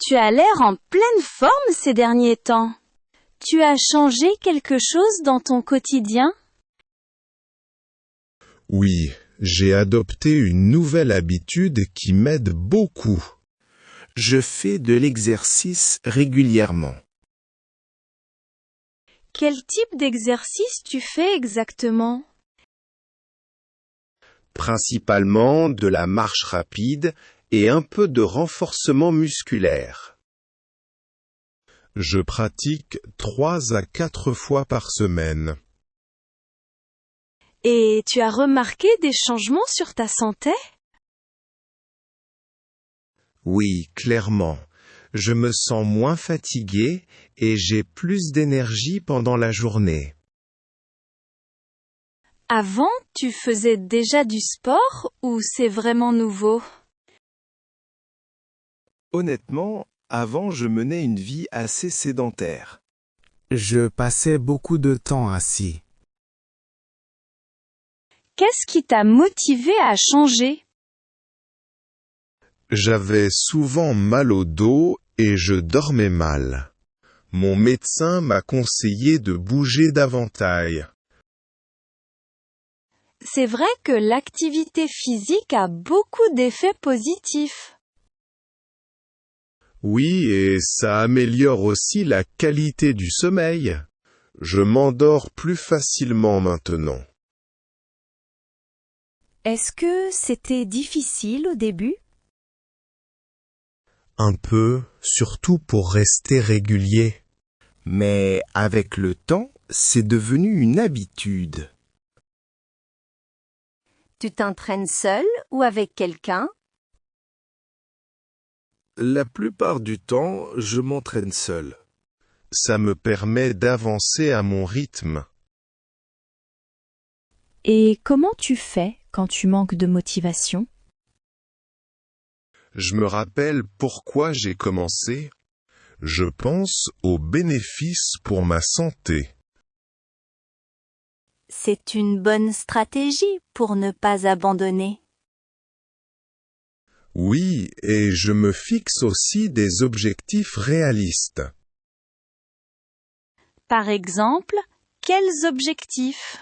Tu as l'air en pleine forme ces derniers temps. Tu as changé quelque chose dans ton quotidien? Oui, j'ai adopté une nouvelle habitude qui m'aide beaucoup. Je fais de l'exercice régulièrement. Quel type d'exercice tu fais exactement? Principalement de la marche rapide et un peu de renforcement musculaire. Je pratique 3 à 4 fois par semaine. Et tu as remarqué des changements sur ta santé? Oui, clairement. Je me sens moins fatigué et j'ai plus d'énergie pendant la journée. Avant, tu faisais déjà du sport ou c'est vraiment nouveau? Honnêtement, avant je menais une vie assez sédentaire. Je passais beaucoup de temps assis. Qu'est-ce qui t'a motivé à changer? J'avais souvent mal au dos et je dormais mal. Mon médecin m'a conseillé de bouger davantage. C'est vrai que l'activité physique a beaucoup d'effets positifs. Oui, et ça améliore aussi la qualité du sommeil. Je m'endors plus facilement maintenant. Est-ce que c'était difficile au début? Un peu, surtout pour rester régulier. Mais avec le temps, c'est devenu une habitude. Tu t'entraînes seul ou avec quelqu'un? La plupart du temps, je m'entraîne seul. Ça me permet d'avancer à mon rythme. Et comment tu fais quand tu manques de motivation? Je me rappelle pourquoi j'ai commencé. Je pense aux bénéfices pour ma santé. C'est une bonne stratégie pour ne pas abandonner. Oui, et je me fixe aussi des objectifs réalistes. Par exemple, quels objectifs?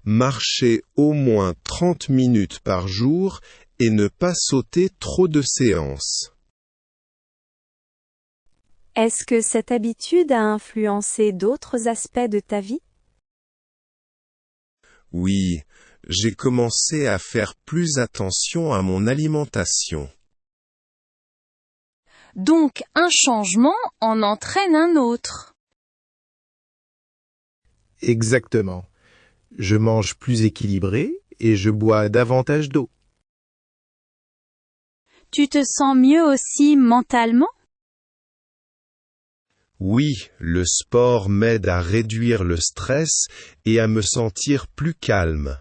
Marcher au moins 30 minutes par jour et ne pas sauter trop de séances. Est-ce que cette habitude a influencé d'autres aspects de ta vie? Oui, j'ai commencé à faire plus attention à mon alimentation. Donc un changement en entraîne un autre. Exactement. Je mange plus équilibré et je bois davantage d'eau. Tu te sens mieux aussi mentalement? Oui, le sport m'aide à réduire le stress et à me sentir plus calme.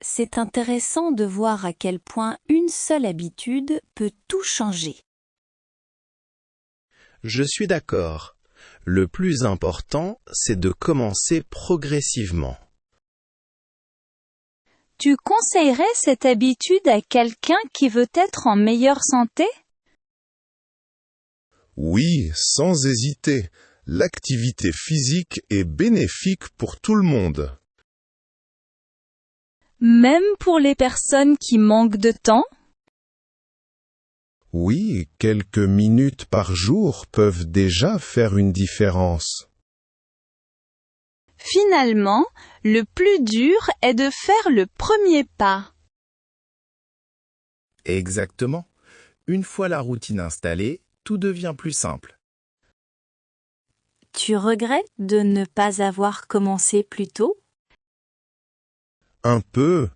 C'est intéressant de voir à quel point une seule habitude peut tout changer. Je suis d'accord. Le plus important, c'est de commencer progressivement. Tu conseillerais cette habitude à quelqu'un qui veut être en meilleure santé? Oui, sans hésiter. L'activité physique est bénéfique pour tout le monde. Même pour les personnes qui manquent de temps? Oui, quelques minutes par jour peuvent déjà faire une différence. Finalement, le plus dur est de faire le premier pas. Exactement. Une fois la routine installée, tout devient plus simple. Tu regrettes de ne pas avoir commencé plus tôt? Un peu,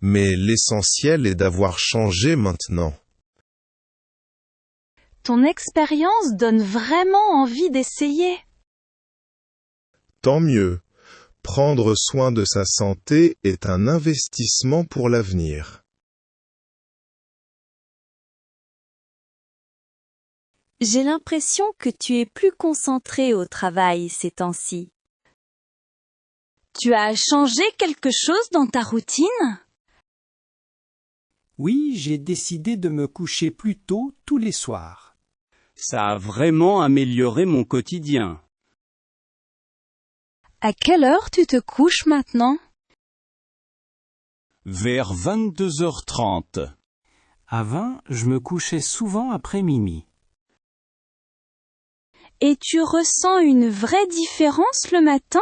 mais l'essentiel est d'avoir changé maintenant. Ton expérience donne vraiment envie d'essayer. Tant mieux. Prendre soin de sa santé est un investissement pour l'avenir. J'ai l'impression que tu es plus concentré au travail ces temps-ci. Tu as changé quelque chose dans ta routine? Oui, j'ai décidé de me coucher plus tôt tous les soirs. Ça a vraiment amélioré mon quotidien. À quelle heure tu te couches maintenant? Vers 22h30. Avant, je me couchais souvent après minuit. Et tu ressens une vraie différence le matin?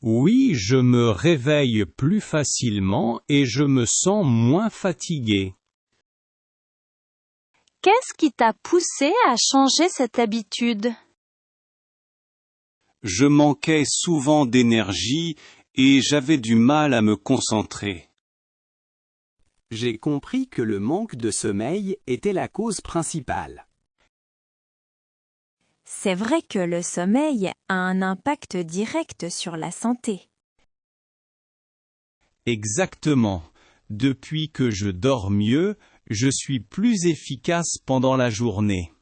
Oui, je me réveille plus facilement et je me sens moins fatigué. Qu'est-ce qui t'a poussé à changer cette habitude? Je manquais souvent d'énergie et j'avais du mal à me concentrer. J'ai compris que le manque de sommeil était la cause principale. C'est vrai que le sommeil a un impact direct sur la santé. Exactement. Depuis que je dors mieux, je suis plus efficace pendant la journée.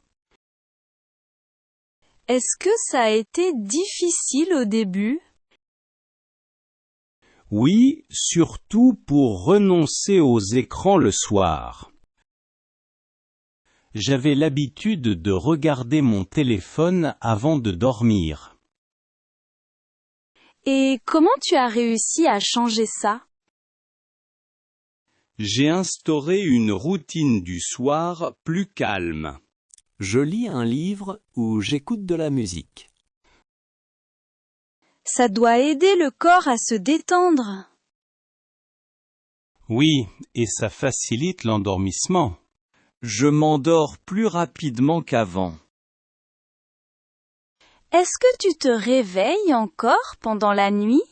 Est-ce que ça a été difficile au début? Oui, surtout pour renoncer aux écrans le soir. J'avais l'habitude de regarder mon téléphone avant de dormir. Et comment tu as réussi à changer ça? J'ai instauré une routine du soir plus calme. Je lis un livre ou j'écoute de la musique. Ça doit aider le corps à se détendre. Oui, et ça facilite l'endormissement. Je m'endors plus rapidement qu'avant. Est-ce que tu te réveilles encore pendant la nuit?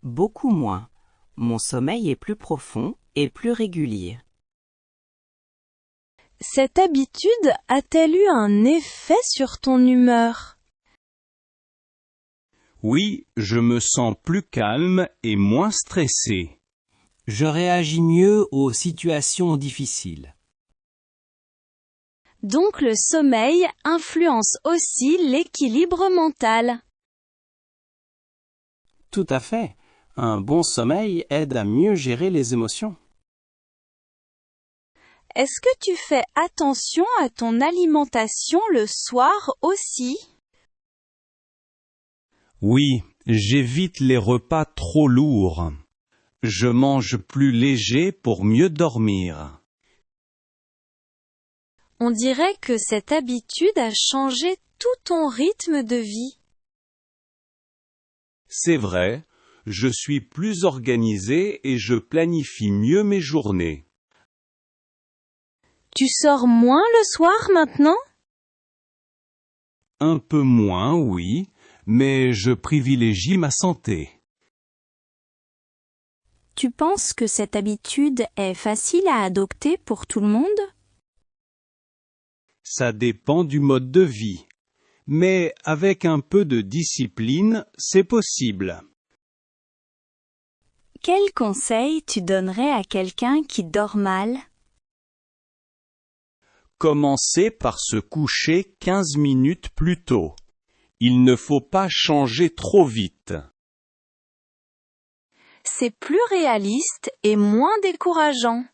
Beaucoup moins. Mon sommeil est plus profond et plus régulier. Cette habitude a-t-elle eu un effet sur ton humeur? Oui, je me sens plus calme et moins stressé. Je réagis mieux aux situations difficiles. Donc le sommeil influence aussi l'équilibre mental. Tout à fait. Un bon sommeil aide à mieux gérer les émotions. Est-ce que tu fais attention à ton alimentation le soir aussi? Oui, j'évite les repas trop lourds. Je mange plus léger pour mieux dormir. On dirait que cette habitude a changé tout ton rythme de vie. C'est vrai, je suis plus organisé et je planifie mieux mes journées. Tu sors moins le soir maintenant? Un peu moins, oui, mais je privilégie ma santé. Tu penses que cette habitude est facile à adopter pour tout le monde? Ça dépend du mode de vie. Mais avec un peu de discipline, c'est possible. Quel conseil tu donnerais à quelqu'un qui dort mal? Commencez par se coucher 15 minutes plus tôt. Il ne faut pas changer trop vite. C'est plus réaliste et moins décourageant.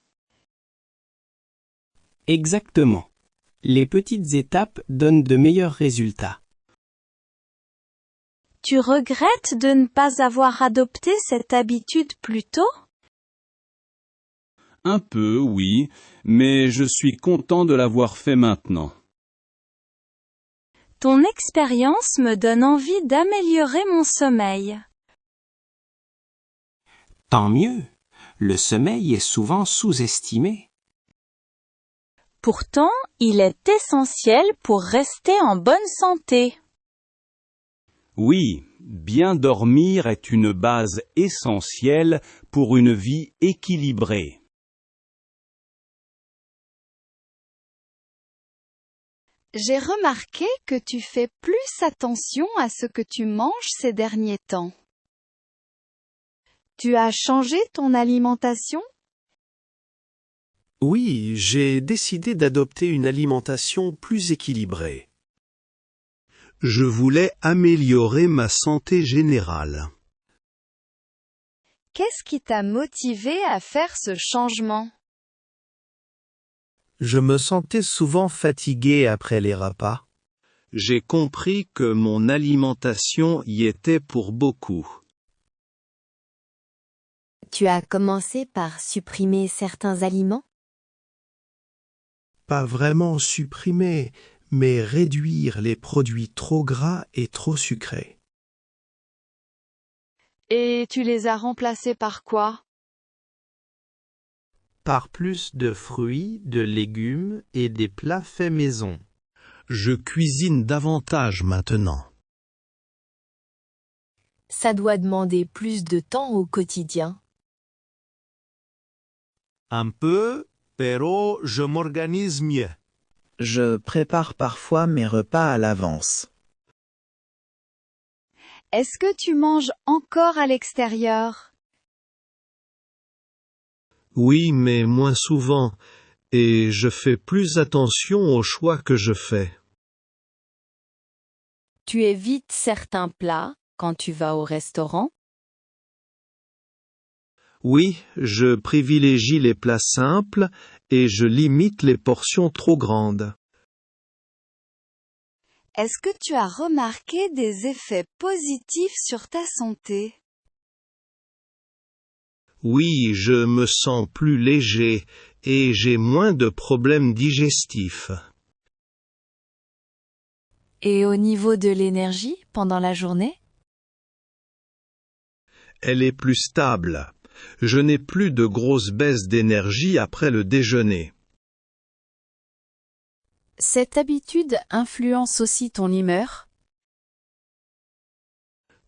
Exactement. Les petites étapes donnent de meilleurs résultats. Tu regrettes de ne pas avoir adopté cette habitude plus tôt? Un peu, oui, mais je suis content de l'avoir fait maintenant. Ton expérience me donne envie d'améliorer mon sommeil. Tant mieux. Le sommeil est souvent sous-estimé. Pourtant, il est essentiel pour rester en bonne santé. Oui, bien dormir est une base essentielle pour une vie équilibrée. J'ai remarqué que tu fais plus attention à ce que tu manges ces derniers temps. Tu as changé ton alimentation? Oui, j'ai décidé d'adopter une alimentation plus équilibrée. Je voulais améliorer ma santé générale. Qu'est-ce qui t'a motivé à faire ce changement? Je me sentais souvent fatigué après les repas. J'ai compris que mon alimentation y était pour beaucoup. Tu as commencé par supprimer certains aliments? Pas vraiment supprimer, mais réduire les produits trop gras et trop sucrés. Et tu les as remplacés par quoi? Par plus de fruits, de légumes et des plats faits maison. Je cuisine davantage maintenant. Ça doit demander plus de temps au quotidien. Un peu, pero je m'organise mieux. Je prépare parfois mes repas à l'avance. Est-ce que tu manges encore à l'extérieur? Oui, mais moins souvent, et je fais plus attention aux choix que je fais. Tu évites certains plats quand tu vas au restaurant? Oui, je privilégie les plats simples et je limite les portions trop grandes. Est-ce que tu as remarqué des effets positifs sur ta santé? Oui, je me sens plus léger et j'ai moins de problèmes digestifs. Et au niveau de l'énergie pendant la journée? Elle est plus stable. Je n'ai plus de grosses baisses d'énergie après le déjeuner. Cette habitude influence aussi ton humeur?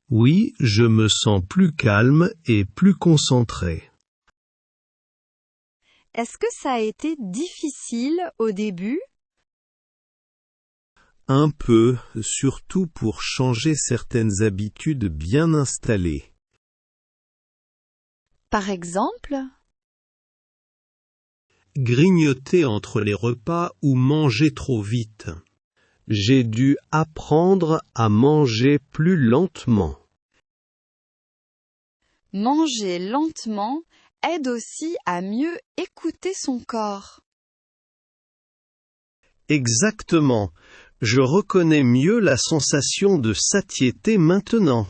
Oui, je me sens plus calme et plus concentré. Est-ce que ça a été difficile au début? Un peu, surtout pour changer certaines habitudes bien installées. Par exemple? Grignoter entre les repas ou manger trop vite. J'ai dû apprendre à manger plus lentement. Manger lentement aide aussi à mieux écouter son corps. Exactement. Je reconnais mieux la sensation de satiété maintenant.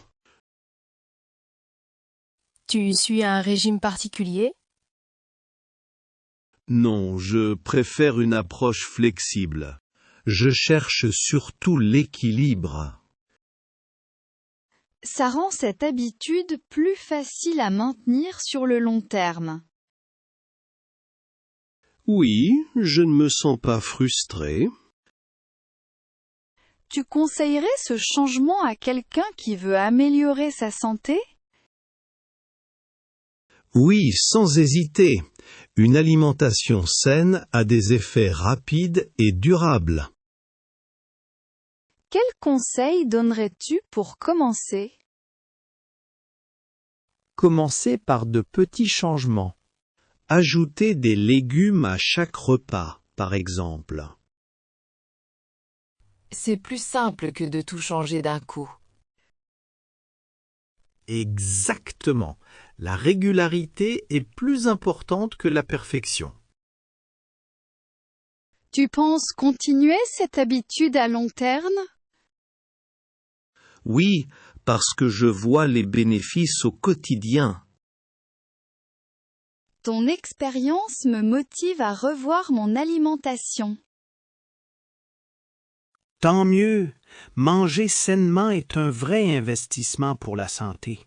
Tu suis un régime particulier? Non, je préfère une approche flexible. Je cherche surtout l'équilibre. Ça rend cette habitude plus facile à maintenir sur le long terme. Oui, je ne me sens pas frustré. Tu conseillerais ce changement à quelqu'un qui veut améliorer sa santé? Oui, sans hésiter. Une alimentation saine a des effets rapides et durables. Quel conseil donnerais-tu pour commencer? Commencez par de petits changements. Ajouter des légumes à chaque repas, par exemple. C'est plus simple que de tout changer d'un coup. Exactement. La régularité est plus importante que la perfection. Tu penses continuer cette habitude à long terme? Oui, parce que je vois les bénéfices au quotidien. Ton expérience me motive à revoir mon alimentation. Tant mieux. Manger sainement est un vrai investissement pour la santé.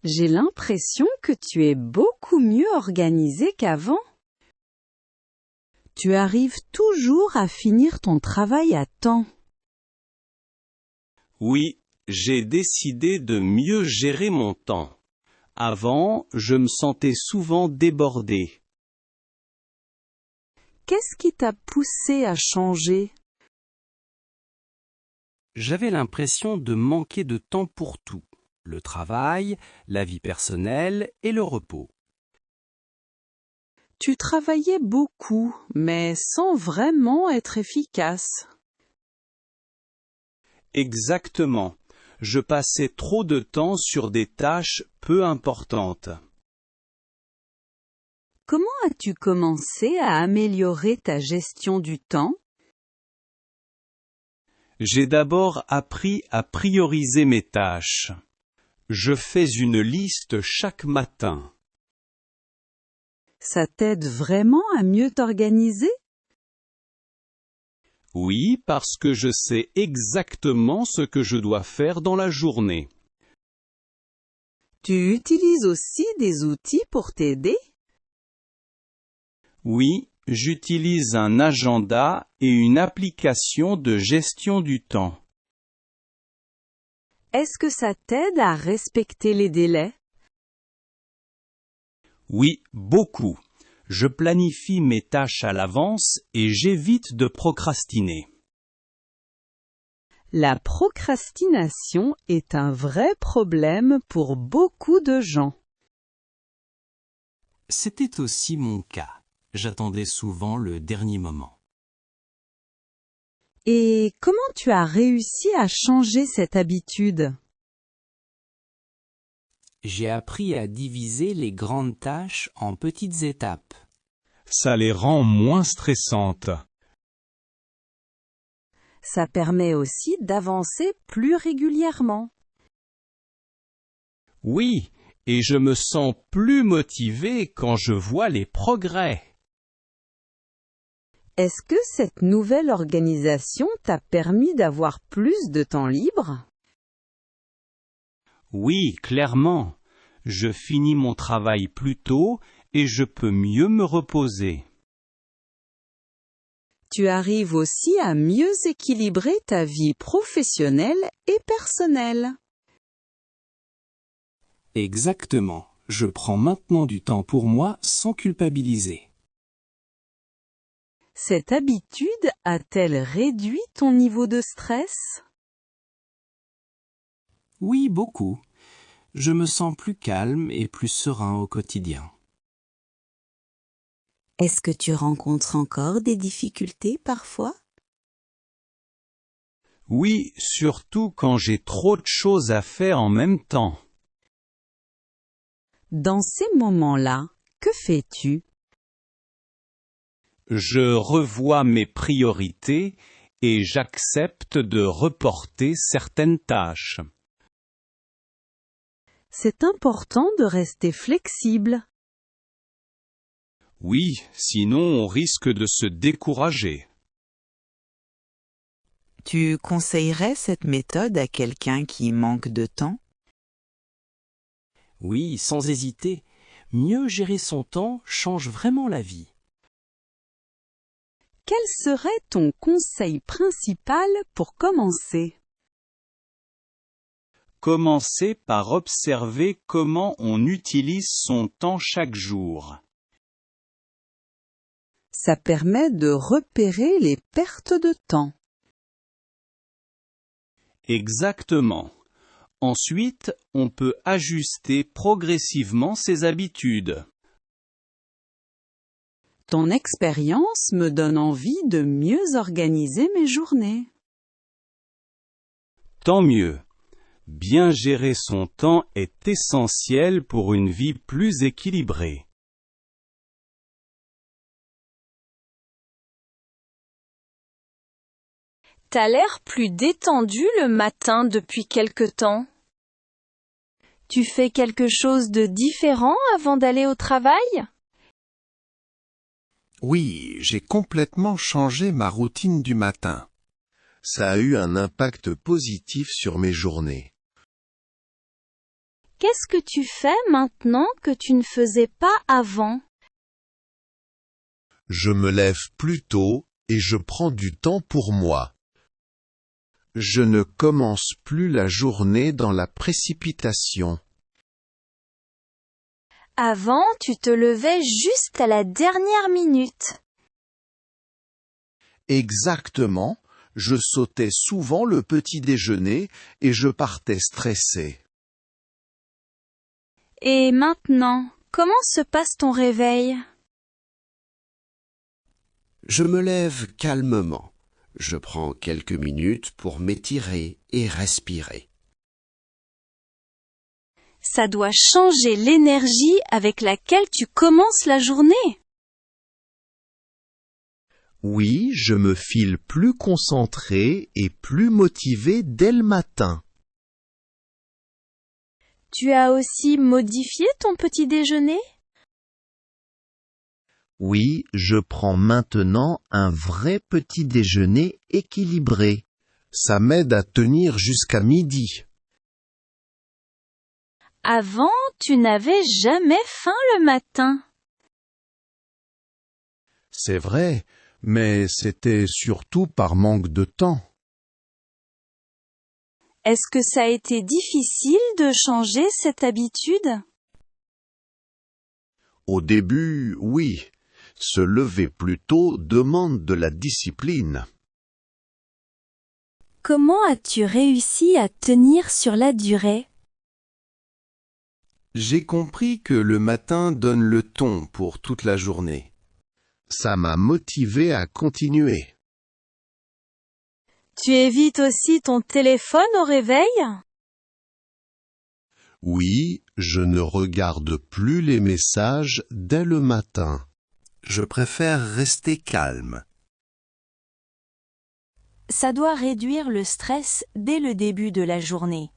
J'ai l'impression que tu es beaucoup mieux organisé qu'avant. Tu arrives toujours à finir ton travail à temps. Oui, j'ai décidé de mieux gérer mon temps. Avant, je me sentais souvent débordé. Qu'est-ce qui t'a poussé à changer? J'avais l'impression de manquer de temps pour tout. Le travail, la vie personnelle et le repos. Tu travaillais beaucoup, mais sans vraiment être efficace. Exactement. Je passais trop de temps sur des tâches peu importantes. Comment as-tu commencé à améliorer ta gestion du temps? J'ai d'abord appris à prioriser mes tâches. Je fais une liste chaque matin. Ça t'aide vraiment à mieux t'organiser? Oui, parce que je sais exactement ce que je dois faire dans la journée. Tu utilises aussi des outils pour t'aider? Oui, j'utilise un agenda et une application de gestion du temps. Est-ce que ça t'aide à respecter les délais? Oui, beaucoup. Je planifie mes tâches à l'avance et j'évite de procrastiner. La procrastination est un vrai problème pour beaucoup de gens. C'était aussi mon cas. J'attendais souvent le dernier moment. Et comment tu as réussi à changer cette habitude? J'ai appris à diviser les grandes tâches en petites étapes. Ça les rend moins stressantes. Ça permet aussi d'avancer plus régulièrement. Oui, et je me sens plus motivé quand je vois les progrès. Est-ce que cette nouvelle organisation t'a permis d'avoir plus de temps libre? Oui, clairement. Je finis mon travail plus tôt et je peux mieux me reposer. Tu arrives aussi à mieux équilibrer ta vie professionnelle et personnelle. Exactement. Je prends maintenant du temps pour moi sans culpabiliser. Cette habitude a-t-elle réduit ton niveau de stress? Oui, beaucoup. Je me sens plus calme et plus serein au quotidien. Est-ce que tu rencontres encore des difficultés parfois? Oui, surtout quand j'ai trop de choses à faire en même temps. Dans ces moments-là, que fais-tu? Je revois mes priorités et j'accepte de reporter certaines tâches. C'est important de rester flexible. Oui, sinon on risque de se décourager. Tu conseillerais cette méthode à quelqu'un qui manque de temps? Oui, sans hésiter. Mieux gérer son temps change vraiment la vie. Quel serait ton conseil principal pour commencer? Commencez par observer comment on utilise son temps chaque jour. Ça permet de repérer les pertes de temps. Exactement. Ensuite, on peut ajuster progressivement ses habitudes. Ton expérience me donne envie de mieux organiser mes journées. Tant mieux. Bien gérer son temps est essentiel pour une vie plus équilibrée. T'as l'air plus détendu le matin depuis quelque temps. Tu fais quelque chose de différent avant d'aller au travail? Oui, j'ai complètement changé ma routine du matin. Ça a eu un impact positif sur mes journées. Qu'est-ce que tu fais maintenant que tu ne faisais pas avant? Je me lève plus tôt et je prends du temps pour moi. Je ne commence plus la journée dans la précipitation. Avant, tu te levais juste à la dernière minute. Exactement, je sautais souvent le petit déjeuner et je partais stressé. Et maintenant, comment se passe ton réveil? Je me lève calmement. Je prends quelques minutes pour m'étirer et respirer. Ça doit changer l'énergie avec laquelle tu commences la journée. Oui, je me file plus concentré et plus motivé dès le matin. Tu as aussi modifié ton petit déjeuner? Oui, je prends maintenant un vrai petit déjeuner équilibré. Ça m'aide à tenir jusqu'à midi. Avant, tu n'avais jamais faim le matin. C'est vrai, mais c'était surtout par manque de temps. Est-ce que ça a été difficile de changer cette habitude? Au début, oui. Se lever plus tôt demande de la discipline. Comment as-tu réussi à tenir sur la durée? J'ai compris que le matin donne le ton pour toute la journée. Ça m'a motivé à continuer. Tu évites aussi ton téléphone au réveil? Oui, je ne regarde plus les messages dès le matin. Je préfère rester calme. Ça doit réduire le stress dès le début de la journée.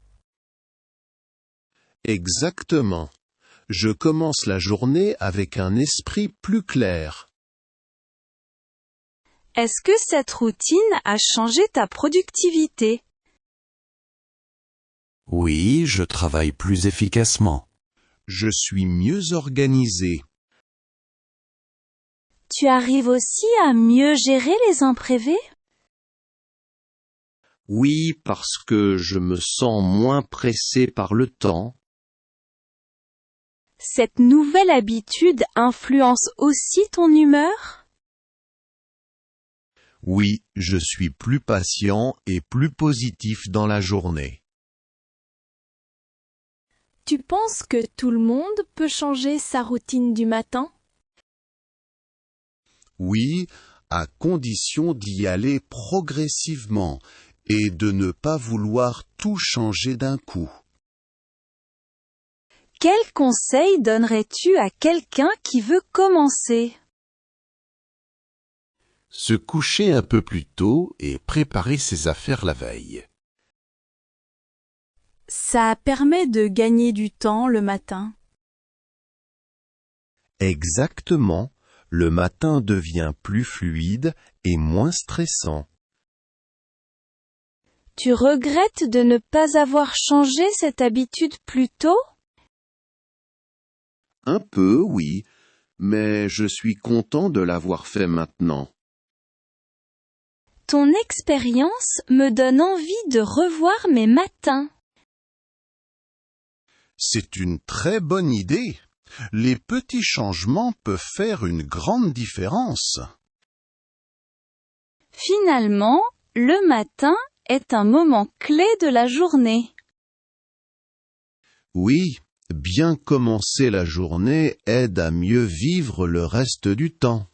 Exactement. Je commence la journée avec un esprit plus clair. Est-ce que cette routine a changé ta productivité? Oui, je travaille plus efficacement. Je suis mieux organisé. Tu arrives aussi à mieux gérer les imprévus? Oui, parce que je me sens moins pressé par le temps. Cette nouvelle habitude influence aussi ton humeur? Oui, je suis plus patient et plus positif dans la journée. Tu penses que tout le monde peut changer sa routine du matin? Oui, à condition d'y aller progressivement et de ne pas vouloir tout changer d'un coup. Quel conseil donnerais-tu à quelqu'un qui veut commencer? Se coucher un peu plus tôt et préparer ses affaires la veille. Ça permet de gagner du temps le matin. Exactement, le matin devient plus fluide et moins stressant. Tu regrettes de ne pas avoir changé cette habitude plus tôt? Un peu, oui, mais je suis content de l'avoir fait maintenant. Ton expérience me donne envie de revoir mes matins. C'est une très bonne idée. Les petits changements peuvent faire une grande différence. Finalement, le matin est un moment clé de la journée. Oui, bien commencer la journée aide à mieux vivre le reste du temps.